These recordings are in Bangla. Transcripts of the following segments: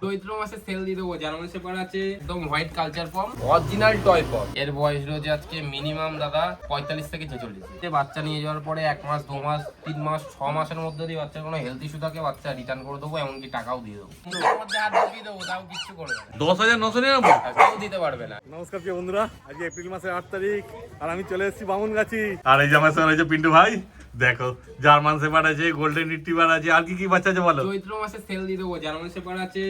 চৈত্র মাসে সেল দিয়ে দেবো। জার্মান শেপার্ড আছে একদম white culture form, original toy form. এর বয়স রয়েছে আজকে মিনিমাম দাদা 45 থেকে 46। বাচ্চা নিয়ে যাওয়ার পরে 1 মাস 2 মাস 3 মাস 6 মাসের মধ্যে দিয়ে বাচ্চার কোনো হেলথ ইস্যু থাকে বাচ্চা রিটার্ন করে দেবো, এমনকি টাকাও দিয়ে দেবো। তাও কিচ্ছু করবে না, 10,999 কেউ দিতে পারবে না। নমস্কার প্রিয় বন্ধুরা, আজকে এপ্রিল মাসের 8 তারিখ আর আমি চলে এসেছি বামুনগাছি। আর এই যে আমার সঙ্গে রয়েছে পিন্টু ভাই। দেখো জার্মান শেপার্ড আছে, গোল্ডেন রিট্রিভার আছে, আর কি কি বাচ্চা আছে বলো। চৈত্র মাসে সেল দিয়ে দেবো। জার্মান শেপার্ড আছে,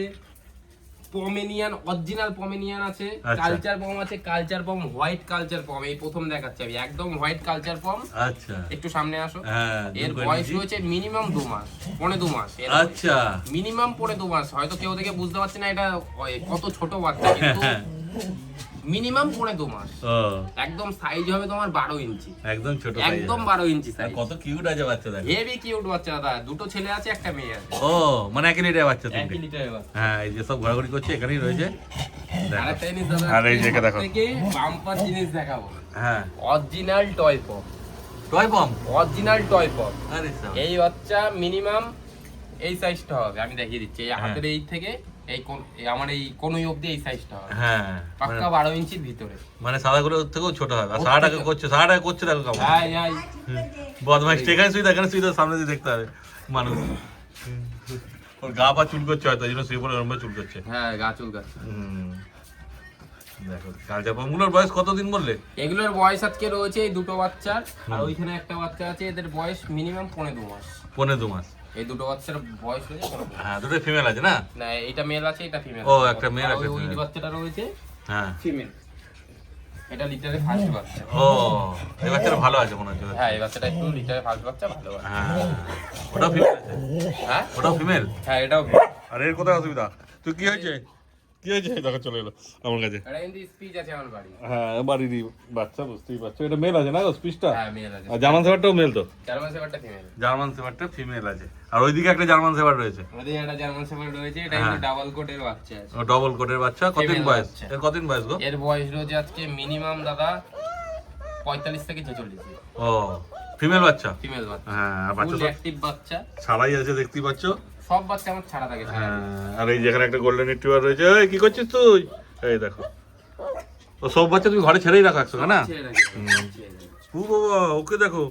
পমেনিয়ান অরিজিনাল পমেনিয়ান আছে, কালচার পম আছে, কালচার পম হোয়াইট কালচার পম। এই প্রথম দেখাচ্ছি আমি একদম হোয়াইট কালচার পম। আচ্ছা একটু সামনে আসো। হ্যাঁ, এর বয়স রয়েছে মিনিমাম 2 মাস, 2.5 মাস। আচ্ছা মিনিমাম 2.5 মাস। হয়তো কেউ দেখে বুঝতে পারছে না এটা কত ছোট বাচ্চা, কিন্তু মিনিমাম 2.5 মাস। একদম সাইজ হবে তোমার 12 ইঞ্চি, একদম ছোট, একদম 12 ইঞ্চি সাইজ। কত কিউট আছে বাচ্চা, দেখো হেভি কিউট বাচ্চা দাদা। দুটো ছেলে আছে, একটা মেয়ে আছে। ও মানে 1 লিটার বাচ্চা, 1 লিটারের বাচ্চা। হ্যাঁ এই যে সব ঘোরাঘুরি করছে, এখানেই রয়েছে। আরেকটা জিনিস দাদা, আর এই যে দেখো থেকে বাম্পার জিনিস দেখাবো। হ্যাঁ অরিজিনাল টয় পম, টয় পম, অরিজিনাল টয় পম। আরে এই বাচ্চা মিনিমাম এই সাইজটা হবে, আমি দেখিয়ে দিচ্ছি। এই হাতের এই থেকে এই আমার এই কোনই অবধি এই সাইজটা হবে। হ্যাঁ পাক্কা 12 ইঞ্চির ভিতরে, মানে সাদাগুলোর থেকেও ছোট হবে। আর সাদাটা করছে, সাদাটা করছে দেখো কেমন বদমাইশ। এখানে শুয়ে এখানে শুয়ে সামনে দিয়ে দেখতে হবে মানুষ। ওর গা পা চুল করছে, হয়তো এই জন্য শুয়ে পড়ে ওরমে চুল করছে। হ্যাঁ গা চুল করছে। দেখো কালচার পমগুলোর বয়স কতদিন বললে? এগুলোর বয়স আজকে রয়েছে এই দুটো বাচ্চার, আর ওইখানে একটা বাচ্চা আছে, এদের বয়স মিনিমাম 2.5 মাস। 2.5 মাস। এই দুটো বাচ্চার বয়স হয়েছে 2.5 মাস। হ্যাঁ দুটো ফিমেল আছে না? না এটা মেল আছে, এটা ফিমেল। ও একটা মেল আছে, ওই বাচ্চাটা রয়েছে হ্যাঁ ফিমেল। এটা লিটারে ফার্স্ট বাচ্চা। ও এই বাচ্চাটা ভালো আছে মনে হচ্ছে। হ্যাঁ এই বাচ্চাটা একটু লিটারে ফার্স্ট বাচ্চা, ভালো বাচ্চা। হ্যাঁ ওটাও ফিমেল আছে। হ্যাঁ ওটাও ফিমেল। হ্যাঁ এটাও। আর এর কোথায় অসুবিধা? তুই কি হয়েছে, কি হয়েছে? দেখো চলে এলো আমার কাছে। এটা কিন্তু স্পিচ আছে আমার বাড়ি। হ্যাঁ বাড়িরই বাচ্চা, বুঝতেই পারছো। এটা মেল আছে না স্পিচটা? হ্যাঁ মেল আছে। আর জার্মান শেপার্ডটাও মেল তো? জার্মান শেপার্ডটা ফিমেল। জার্মান শেপার্ডটা ফিমেল আছে। আর ওইদিকে একটা জার্মান শেপার্ড রয়েছে। আমাদের একটা জার্মান শেপার্ড রয়েছে, এটা কিন্তু ডাবল কোটের বাচ্চা আছে। ও ডবল কোটের বাচ্চা। কতদিন বয়স এর? কতদিন বয়স গো? এর বয়স রয়েছে আজকে মিনিমাম দাদা 45 থেকে 46। ও ফিমেল বাচ্চা, ফিমেল বাচ্চা। হ্যাঁ বাচ্চা ফুল সব অ্যাক্টিভ বাচ্চা। ছাড়াই আছে, দেখতেই পাচ্ছ। সব বাচ্চা আমার ছাড়া থাকে। হ্যাঁ আর এই যেখানে একটা গোল্ডেন রিট্রিভার রয়েছে। এই কি করছিস তুই? এই দেখো ও সব বাচ্চা তুমি ঘরে ছেড়েই রাখো একসঙ্গে না? ও বাবা ওকে দেখো,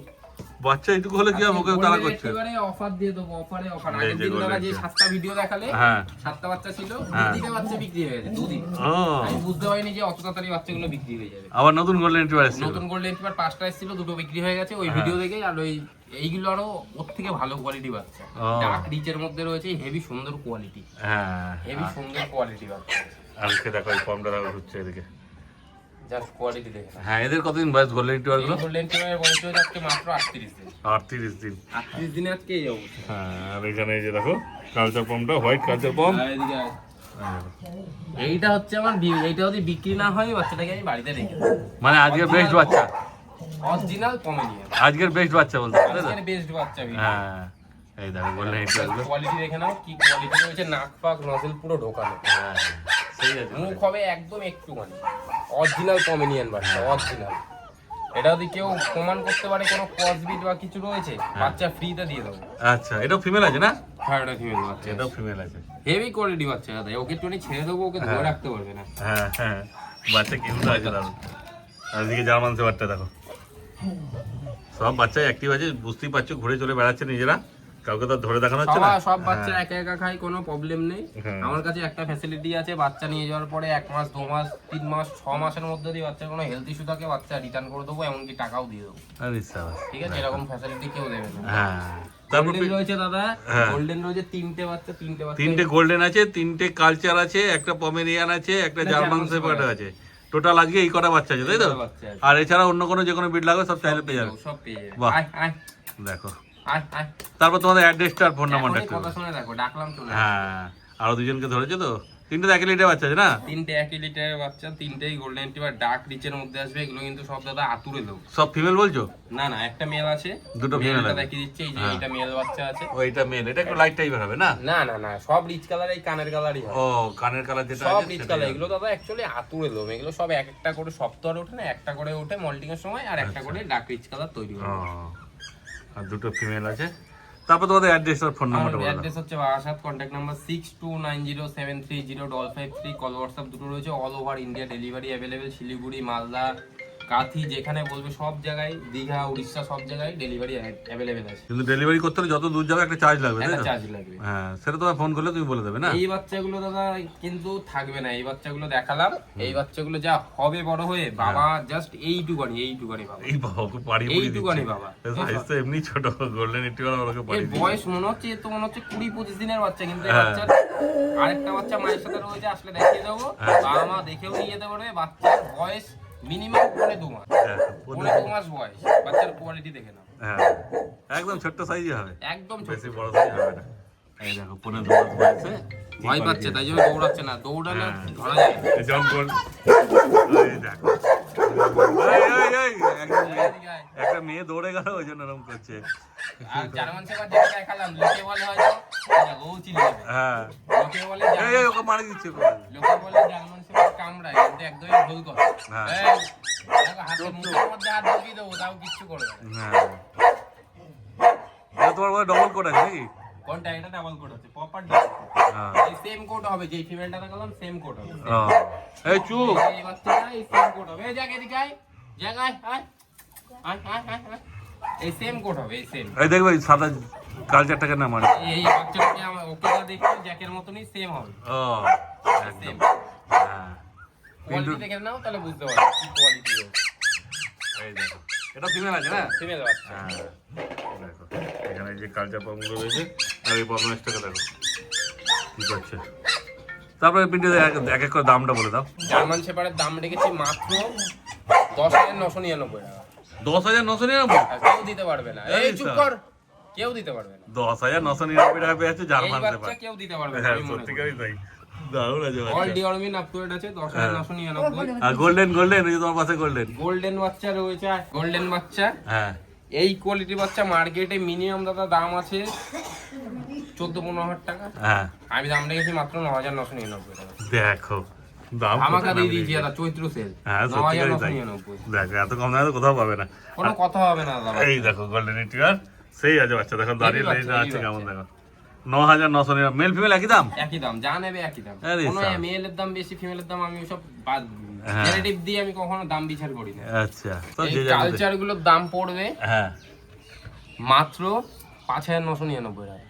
বাচ্চা এইটুকু হলে কি হবে, ওকে তারা করছে। এবারে অফার দিয়ে দেবো, অফারে অফার। আগের দিন দাদা যে 7টা ভিডিও দেখালে, হ্যাঁ 7টা বাচ্চা ছিল, দুদিনে বাচ্চা বিক্রি হয়ে গেছে। দুদিন। আমি বুঝতে পারিনি যে অত তাড়াতাড়ি বাচ্চাগুলো বিক্রি হয়ে যাবে। আবার নতুন গোল্ডেন রিট্রিভার এসেছে। নতুন গোল্ডেন রিট্রিভার 5টা এসেছিল, দুটো বিক্রি হয়ে গেছে ওই ভিডিও দেখে। আর ওই এইগুলো আরো ওর থেকে ভালো কোয়ালিটি বাচ্চা, ডার্ক রিচের মধ্যে রয়েছে, হেভি সুন্দর কোয়ালিটি। হ্যাঁ হেভি সুন্দর কোয়ালিটি বাচ্চা। আর এদিকে দেখো এই ফর্মটা হচ্ছে এদিকে। জাস্ট কোয়ালিটি দেখে। হ্যাঁ এদের কতদিন বয়স গোল্ডেন রিট্রিভার গুলো? গোল্ডেন রিট্রিভারের বয়স হচ্ছে আজকে মাত্র 38 দিন। 38 দিন। 38 দিনে আজকে এই অবস্থা। হ্যাঁ আর এখানে এই যে দেখো কালচার পমটা, হোয়াইট কালচার পম। আর এদিকে এইটা হচ্ছে আমার এইটা যদি বিক্রি না হয় বাচ্চাটাকে আমি বাড়িতে রেখে দেব। মানে আজকের বেস্ট বাচ্চা, অরিজিনাল পমেনিয়ান। আজকের বেস্ট বাচ্চা বলতে পারো। আজকের বেস্ট বাচ্চা। হ্যাঁ এই দেখো গোল্ডেন রিট্রিভার গুলো। কোয়ালিটি দেখে নাও কি কোয়ালিটি রয়েছে, নাক পাক নজল পুরো ঢোকানো। হ্যাঁ সেই আছে। মুখ হবে একদম একটুখানি। অরিজিনাল পমেনিয়ান বাচ্চা, অরিজিনাল। এটা যদি কেউ প্রমাণ করতে পারে কোনো কসবিট বা কিছু রয়েছে, বাচ্চা ফ্রিতে দিয়ে দেবো। আচ্ছা এটাও ফিমেল আছে না? হ্যাঁ এটা ফিমেল বাচ্চা, এটাও ফিমেল আছে। হেভি কোয়ালিটি বাচ্চা দাদা। ওকে একটুখানি ছেড়ে দেবো, ওকে ধরে রাখতে পারবে না। হ্যাঁ হ্যাঁ বাচ্চা কিউট আছে দারুণ। আর এদিকে জার্মান শেপার্ডটা দেখো, সব বাচ্চাই অ্যাক্টিভ আছে, বুঝতেই পারছো। ঘুরে চলে বেড়াচ্ছে নিজেরা, কাউকে তো ধরে দেখানো হচ্ছে না। সব বাচ্চা একা একা খায়, কোনো প্রবলেম নেই। হ্যাঁ। আমার কাছে একটা ফ্যাসিলিটি আছে, বাচ্চা নিয়ে যাওয়ার পরে 1 মাস 2 মাস 3 মাস 6 মাসের মধ্যে দিয়ে বাচ্চার কোনো হেলথ ইস্যু থাকে বাচ্চা রিটার্ন করে দেবো, এমনকি টাকাও দিয়ে দেবো। আরে সাবাস। ঠিক আছে, এরকম ফ্যাসিলিটি কেউ দেবে না। হ্যাঁ তারপর গোল্ডেন রয়েছে দাদা, হ্যাঁ। গোল্ডেন রয়েছে 3টে বাচ্চা, 3টে বাচ্চা। 3টে গোল্ডেন আছে, 3টে কালচার আছে, একটা পমেরিয়ান আছে, একটা জার্মান শেপার্ড আছে। টোটাল আজকে এই কটা বাচ্চা আছে তাই তো? আর এছাড়া অন্য কোনো যে কোনো বিট লাগবে সব চাইলে পেয়ে যাবে। সব পেয়ে যাবে। বাহ। আয় আয় দেখো আয় আয়। তারপর তোমাদের অ্যাড্রেসটা আর ফোন নাম্বারটা এখনই একটু। কথা শুনে দেখো, ডাকলাম চলে আসো। হ্যাঁ আরো দুজনকে ধরেছে তো। 3টে 1 লিটার বাচ্চা আছে না? 3টে 1 লিটারের বাচ্চা, 3টেই গোল্ডেন রিট্রিভার ডার্ক রিচের মধ্যে আসবে। এগুলো কিন্তু সব দাদা আতুরে লোক। সব ফিমেল বলছো? না না একটা মেল আছে, দুটো female আছে। দেখিয়ে দিচ্ছি। এই যে এটা মেল বাচ্চা আছে। ও এটা মেল, এটা একটু লাইট টাইপের হবে না? না না না সব রিচ কালার, এই কানের কালারই হয়। ও কানের কালার যেটা সব আছে রিচ সেটাই কালার। হবে। এগুলো দাদা অ্যাকচুয়ালি আতুরে লোম। এগুলো সব এক একটা করে সপ্তাহে ওঠে না, একটা করে ওঠে মল্টিং এর সময়, আর একটা করে ডার্ক রিচ কালার তৈরি হয়। ও আর দুটো ফিমেল আছে। তারপর তোমাদের অ্যাড্রেস আর ফোন নাম্বারটা বলে দাও। অ্যাড্রেস হচ্ছে Barasat, contact number 6290730530, call WhatsApp দুটো রয়েছে। All over India delivery available. Siliguri, Malda, Kanthi, যেখানে বলবে সব জায়গায়, দীঘা, উড়িষ্যা সব জায়গায় ডেলিভারি অ্যাভেলেবেল আছে। কিন্তু ডেলিভারি করতে হলে যত দূর যাবে একটা চার্জ লাগবে, তাই একটা তো? চার্জ লাগবে। হ্যাঁ, সেটা তোমার ফোন করলে তুমি বলে দেবে না? এই বাচ্চাগুলো দাদা কিন্তু থাকবে না, এই বাচ্চাগুলো দেখালাম। এই বাচ্চাগুলো যা হবে বড় হয়ে, বাবা জাস্ট এইটুকানি বাবা, এই বাবা ওকে পাড়ি পুড়ি এইটুকানি বাবা। সাইজ তো এমনি ছোট, গোল্ডেন রিট্রিভার ওকে এর পাড়ি দিচ্ছে। বয়স মনে হচ্ছে, এ তো মনে হচ্ছে 20-25 দিনের বাচ্চা, কিন্তু এই বাচ্চার আরেকটা বাচ্চা মায়ের সাথে রয়েছে, আসলে দেখিয়ে দেবো, বাবা মা দেখেও নিয়ে যেতে পারবে। বাচ্চার বয়স মিনিমাম 2.5 মাস, 2.5 মাস বয়স। বাচ্চার কোয়ালিটি দেখে নাও। হ্যাঁ, একদম ছোট্ট সাইজই হবে, একদম বেশি বড় সাইজ হবে না। এই দেখো 2.5 মাস বয়সে ভয় পাচ্ছে, তাই জন্য দৌড়াচ্ছে না। দৌড়ালে ধরা যায়। এই জঙ্গল, এই দেখো এই একটা মেয়ে দৌড়ে গেল, ওই জন্য এরকম করছে। আর জার্মান শেফার্ড যেটা দেখালাম, লোকে বলে হয়তো ও চিনে যাবে। হ্যাঁ, লোকে বলে এই ওকে মারি দিচ্ছে। লোকে বলে জার্মান শেফার্ড কামড়ায়, কিন্তু একদমই ভুল কথা। হ্যাঁ। এই দেখো, হাতের মুখের মধ্যে হাত ঢুকিয়ে দেবো, তাও কিচ্ছু করবে না। হ্যাঁ, এটা তোমার বলে ডবল কোড আছে নাকি? কোনটা? এটা ডাবল কোড আছে, প্রপার ডাবল কোড। হ্যাঁ, এই সেম কোড হবে, যেই ফিমেলটা দেখালাম সেম কোড হবে। ও, এই চুপ। এই বাচ্চাটা এই সেম কোড হবে। এই জায়গায় এদিকে আয়, জায়গায় আয়, আয় আয় আয় আয়। এই সেম কোড হবে, এই সেম। এই দেখবে সাদা কালচারটাকে না মানে। এই বাচ্চাটাকে ওকে যা দেখছো জ্যাকের মতনই সেম হবে। ও, সেম একদম। হ্যাঁ, কোয়ালিটি দেখে নাও, তাহলে বুঝতে পারবে কি কোয়ালিটি রয়েছে। এই দেখো, এটা ফিমেল আছে না? ফিমেল বাচ্চা। হ্যাঁ, দেখো এখানে যে কালচার পাম্পগুলো রয়েছে, আর এই পারফরমেন্সটাকে দেখো কি করছে। তারপরে পিন্টু এক এক করে দামটা বলে দাও। জার্মান শেফার্ডের দাম রেখেছি মাত্র 10,999 টাকা। 10,999? আর কেউ দিতে পারবে না। এই চুপ কর, কেউ দিতে পারবে না। 10,999 টাকা পেয়েছে এই জার্মান বাচ্চা শেফার্ড। কেউ দিতে পারবে না, হ্যাঁ, আমি মনে করি। সত্যিকারই তাই, দারুণ আছে অল বাচ্চা। ডিওরমিন আপ টু ডেট আছে 10,999। আর গোল্ডেন গোল্ডেন ওই যে তোমার পাশে গোল্ডেন। গোল্ডেন বাচ্চা রয়েছে, গোল্ডেন বাচ্চা। হ্যাঁ, এই কোয়ালিটি বাচ্চা মার্কেটে মিনিমাম দাদা দাম আছে 14-15 হাজার টাকা। হ্যাঁ, আমি দাম রেখেছি মাত্র 9,999 টাকা। দেখো দাম আমাকে কত দিয়ে নামিয়ে দিয়েছি দিয়েছে। দাদা, চৈত্র সেল। হ্যাঁ, সত্যিকারই তাই। 9,999। দেখো এত কম দামে তো কোথাও পাবে না। কোনো কথা হবে না দাদা। এই দেখো গোল্ডেন রিট্রিভার সেই আছে বাচ্চা, দেখো দাঁড়িয়ে বাচ্চা, লেজা এই আছে কেমন, বাচ্চা। দেখো 9,999। মেল ফিমেল একই দাম? একই দাম, যা নেবে একই দাম। আরে কোনো সাব। মেলের দাম বেশি, ফিমেলের দাম আমি সব বাদ হ্যাঁ। রিলেটিভ দিয়ে আমি কখনো দাম বিচার করি না। আচ্ছা, তো এই যে যার মধ্যে। কালচার গুলোর দাম পড়বে হ্যাঁ, মাত্র 5,999 টাকা।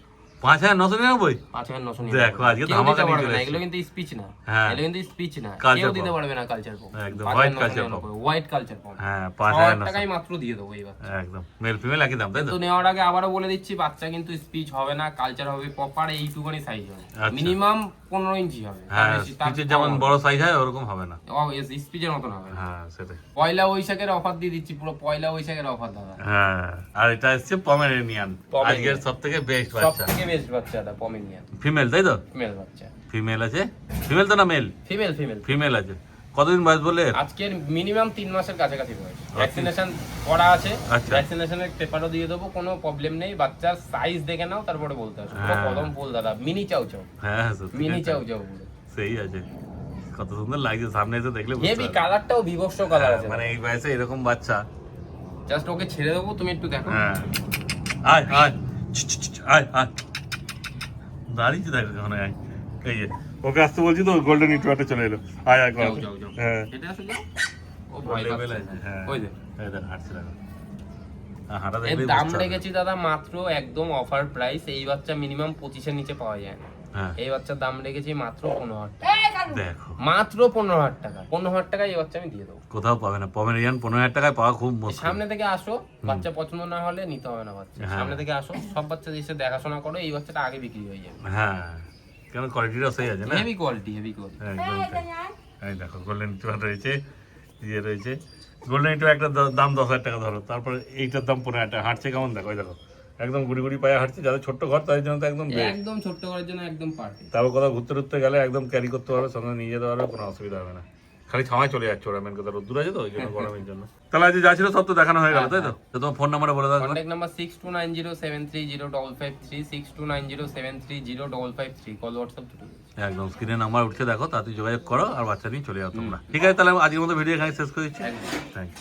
5,999? 5,999। দেখো, আজকে কেউ ধামাকা দিতে নিয়ে পারবে চলে না, এসেছে। এগুলো কিন্তু স্পিচ না। হ্যাঁ। এগুলো কিন্তু স্পিচ না, Culture কেউ দিতে pop। পারবে না কালচার পপ। একদম, white culture pop। White culture pop. হ্যাঁ, 5,000 টাকায় 5,999। মাত্র দিয়ে দেবো এই বাচ্চা। একদম মেল ফিমেল একই দাম, তাই তো? তো নেওয়ার আগে আবারও বলে দিচ্ছি, বাচ্চা কিন্তু স্পিচ হবে না, কালচার হবে প্রপার, এইটুকুনি সাইজ হবে। আচ্ছা। মিনিমাম 15 ইঞ্চি হবে। হ্যাঁ, স্পিচের যেমন বড় সাইজ হয় ওরকম হবে না। স্পিচের মতন হবে না। হ্যাঁ, সেটাই। পয়লা বৈশাখের অফার দিয়ে দিচ্ছি, পুরো পয়লা বৈশাখের অফার দাদা। হ্যাঁ, আর এটা হচ্ছে পমেরেনিয়ান, Pomeranian। আজকের সবথেকে বেস্ট সব বাচ্চা। থেকে বেস্ট বাচ্চাটা পমেরিয়ান। ফিমেল, তাই তো? ফিমেল বাচ্চা। ফিমেল আছে? ফিমেল তো না মেল? Female female. ফিমেল আছে। কতদিন বয়স বললে? আজকের মিনিমাম 3 মাসের কাছাকাছি বয়স। ভ্যাকসিনেশন করা আছে, আচ্ছা। ভ্যাকসিনেশনের পেপারও দিয়ে দেবো, কোনো প্রবলেম নেই। বাচ্চার সাইজ দেখে নাও, তারপরে বলতে আসো। পুরো হ্যাঁ। কদম ফুল দাদা, মিনি চাউ চাউ। হ্যাঁ, সত্যি মিনি চাউ চাউ পুরো। সেই আছে। কত সুন্দর লাগছে, সামনে এসে দেখলে বুঝতে হেভি পারবে। কালারটাও বিভৎস কালার আছে। মানে এই বয়সে এরকম বাচ্চা। জাস্ট ওকে ছেড়ে দেবো, তুমি একটু দেখো। হ্যাঁ, আয় আয় আয় আয়, দাঁড়িয়েছে দেখো ওখানে, আয়। এই যে ওকে আসতে বলছি তো, গোল্ডেন রিট্রিভারটা চলে এলো। আয় আয় যাও যাও যাও। হ্যাঁ, এটা আসলে ও ভয় লেভেল পাচ্ছে। আছে। হ্যাঁ, ওই যে এই দেখ হাঁটছে দেখো। হাঁটা এর দেখলেই দাম বুঝতে হবে। রেখেছি দাদা মাত্র একদম অফার প্রাইস। এই বাচ্চা মিনিমাম 25-এর নিচে পাওয়া যায় না। হ্যাঁ, এই বাচ্চার দাম রেখেছি মাত্র 15,000 টাকা। দেখো মাত্র 15,000 টাকা। 15,000 টাকায় এই বাচ্চা আমি দিয়ে দেবো। কোথাও পাবে না পমেরিয়ান, 15,000 টাকায় পাওয়া খুব মুশকিল। সামনে থেকে আসো, বাচ্চা পছন্দ না হলে নিতে হবে না বাচ্চা। হ্যাঁ। সামনে থেকে আসো, সব বাচ্চা এসে দেখাশোনা করো, এই বাচ্চাটা আগে বিক্রি হয়ে যাবে। হ্যাঁ, কেন কোয়ালিটিটা সেই আছে না? Heavy quality, heavy quality. একদম তাই। এই দেখো গোল্ডেন রিট্রিভার রয়েছে, ইয়ে রয়েছে। গোল্ডেন রিট্রিভার একটা দাম 10,000 টাকা ধরো, তারপরে এইটার দাম 15,000 টাকা। হাঁটছে কেমন দেখো, এই দেখো একদম গুড়ি গুড়ি পায়ে হাঁটছে। যাদের ছোট্ট ঘর তাদের জন্য তো একদম বেস্ট। একদম ছোট্ট করার জন্য একদম পারফেক্ট। তারপর কোথাও ঘুরতে টুরতে গেলে একদম ক্যারি করতে পারবে, সঙ্গে নিয়ে যেতে পারবে, কোনো অসুবিধা হবে না। খালি ছাওয়ায় চলে যাচ্ছে ওরা, মেন কথা রোদ্দুর আছে তো ওই জন্য, গরমের জন্য। তাহলে আজ যা ছিল সব তো দেখানো হয়ে গেল, তাই তো? তো তোমার ফোন নাম্বারটা বলে দাও। কন্ট্যাক্ট নাম্বার 6290730553, 6290730553, কল হোয়াটসঅ্যাপ দুটো। একদম স্ক্রিনে নাম্বার উঠছে দেখো, তাতে যোগাযোগ করো আর বাচ্চা নিয়ে চলে যাও তোমরা। ঠিক আছে, তাহলে আজকের মতো ভিডিও এখানে শেষ করে দিচ্ছি। Thank you.